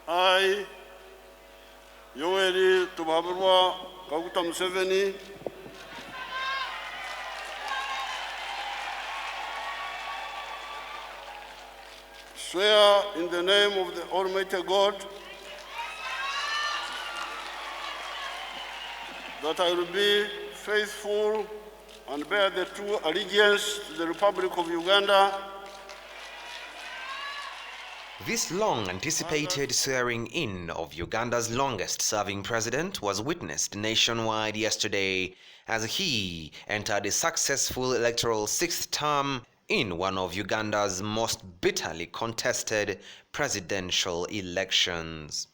I, Yoweri Kaguta Museveni, swear in the name of the Almighty God that I will be faithful and bear the true allegiance to the Republic of Uganda. This long-anticipated swearing-in of Uganda's longest-serving president was witnessed nationwide yesterday as he entered a successful electoral sixth term in one of Uganda's most bitterly contested presidential elections.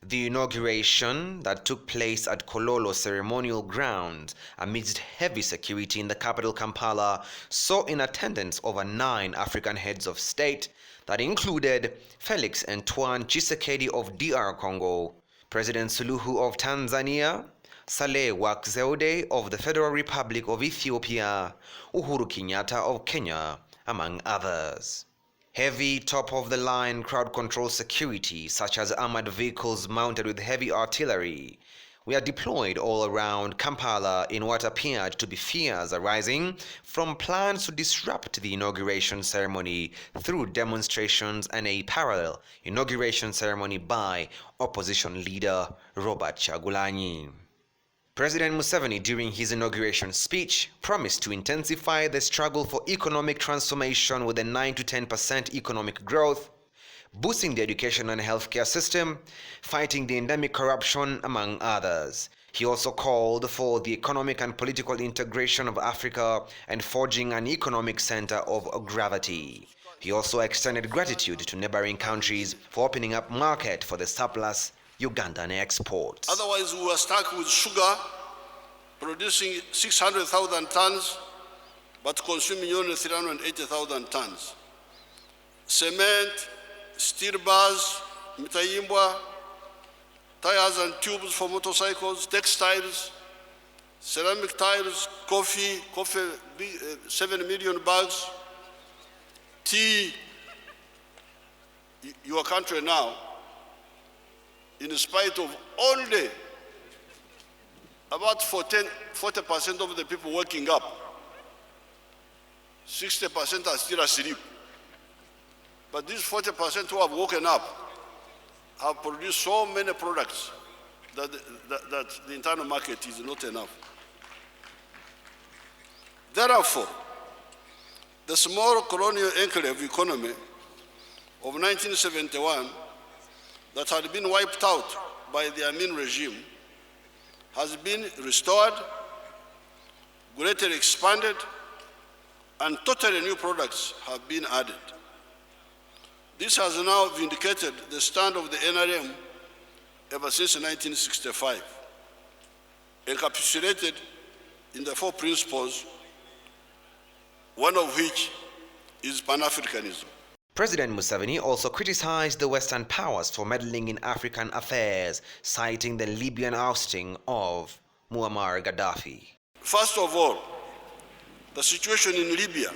The inauguration that took place at Kololo Ceremonial Grounds amidst heavy security in the capital Kampala saw in attendance over 9 African heads of state that included Felix Antoine Tshisekedi of DR Congo, President Suluhu of Tanzania, Saleh Work Zewde of the Federal Republic of Ethiopia, Uhuru Kenyatta of Kenya, among others. Heavy top-of-the-line crowd control security, such as armored vehicles mounted with heavy artillery, were deployed all around Kampala in what appeared to be fears arising from plans to disrupt the inauguration ceremony through demonstrations and a parallel inauguration ceremony by opposition leader Robert Kyagulanyi. President Museveni, during his inauguration speech, promised to intensify the struggle for economic transformation with a 9 to 10% economic growth, boosting the education and healthcare system, fighting the endemic corruption, among others. He also called for the economic and political integration of Africa and forging an economic center of gravity. He also extended gratitude to neighboring countries for opening up market for the surplus Ugandan exports. Otherwise, we were stuck with sugar, producing 600,000 tons, but consuming only 380,000 tons. Cement, steel bars, mitayimbwa, tires and tubes for motorcycles, textiles, ceramic tiles, coffee, 7 million bags, tea. Your country now, in spite of only about 40% of the people waking up, 60% are still asleep. But these 40% who have woken up have produced so many products that the internal market is not enough. Therefore, the small colonial enclave economy of 1971 that had been wiped out by the Amin regime has been restored, greatly expanded, and totally new products have been added. This has now vindicated the stand of the NRM ever since 1965, encapsulated in the 4 principles, one of which is Pan-Africanism. President Museveni also criticized the Western powers for meddling in African affairs, citing the Libyan ousting of Muammar Gaddafi. First of all, the situation in Libya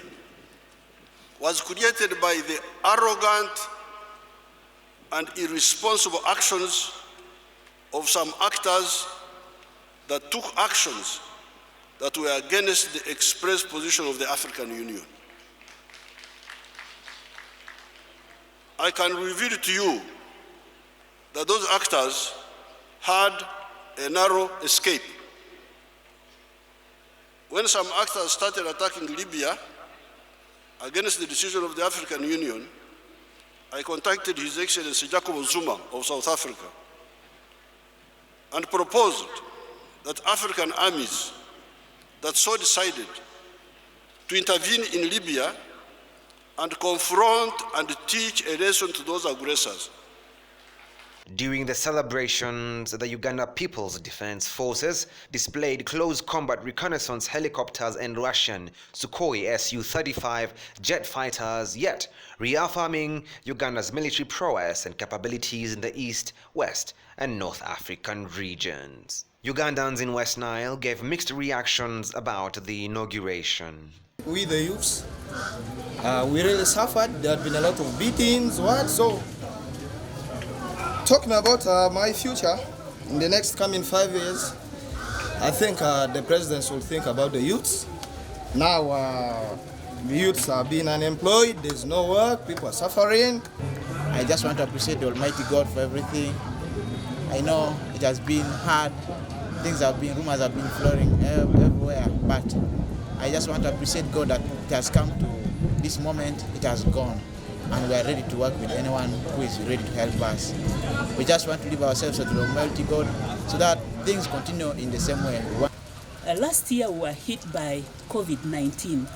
was created by the arrogant and irresponsible actions of some actors that took actions that were against the express position of the African Union. I can reveal to you that those actors had a narrow escape. When some actors started attacking Libya against the decision of the African Union, I contacted His Excellency Jacob Zuma of South Africa and proposed that African armies that so decided to intervene in Libya and confront and teach a lesson to those aggressors. During the celebrations, the Uganda People's Defense Forces displayed close combat reconnaissance helicopters and Russian Sukhoi Su-35 jet fighters, yet reaffirming Uganda's military prowess and capabilities in the East, West, and North African regions. Ugandans in West Nile gave mixed reactions about the inauguration. We the youths, we really suffered. There had been a lot of beatings, so Talking about my future in the next coming 5 years, I think the presidents will think about the youths. Now, the youths are being unemployed, there's no work, people are suffering. I just want to appreciate the Almighty God for everything. I know it has been hard, rumors have been flowing everywhere, but I just want to appreciate God that it has come to this moment, it has gone, and we are ready to work with anyone who is ready to help us. We just want to leave ourselves to the Almighty God so that things continue in the same way. Last year we were hit by COVID-19.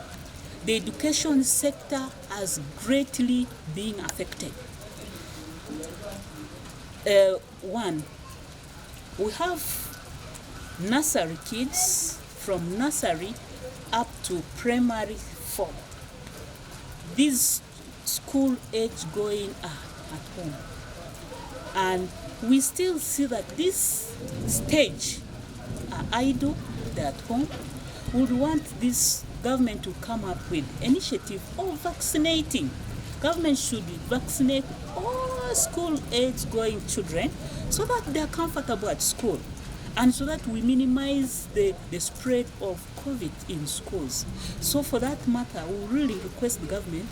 The education sector has greatly been affected. One, we have nursery kids from nursery up to primary 4. These school age going are at home. And we still see that this stage are idle, they're at home. We would want this government to come up with initiative of vaccinating. Government should vaccinate all school age going children so that they're comfortable at school and so that we minimize the spread of COVID in schools. So for that matter, we really request the government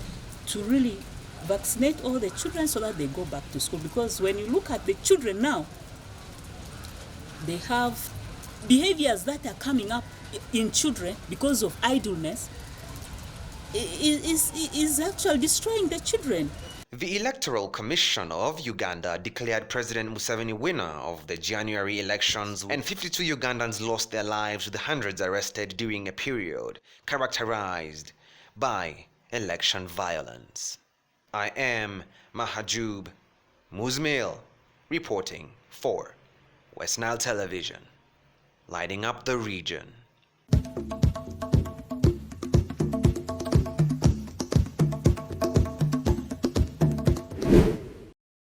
to really vaccinate all the children so that they go back to school, because when you look at the children now, they have behaviors that are coming up in children because of idleness is actually destroying the children. The Electoral Commission of Uganda declared President Museveni winner of the January elections, and 52 Ugandans lost their lives with hundreds arrested during a period characterized by election violence. I am Mahajub Muzmil, reporting for West Nile Television, lighting up the region.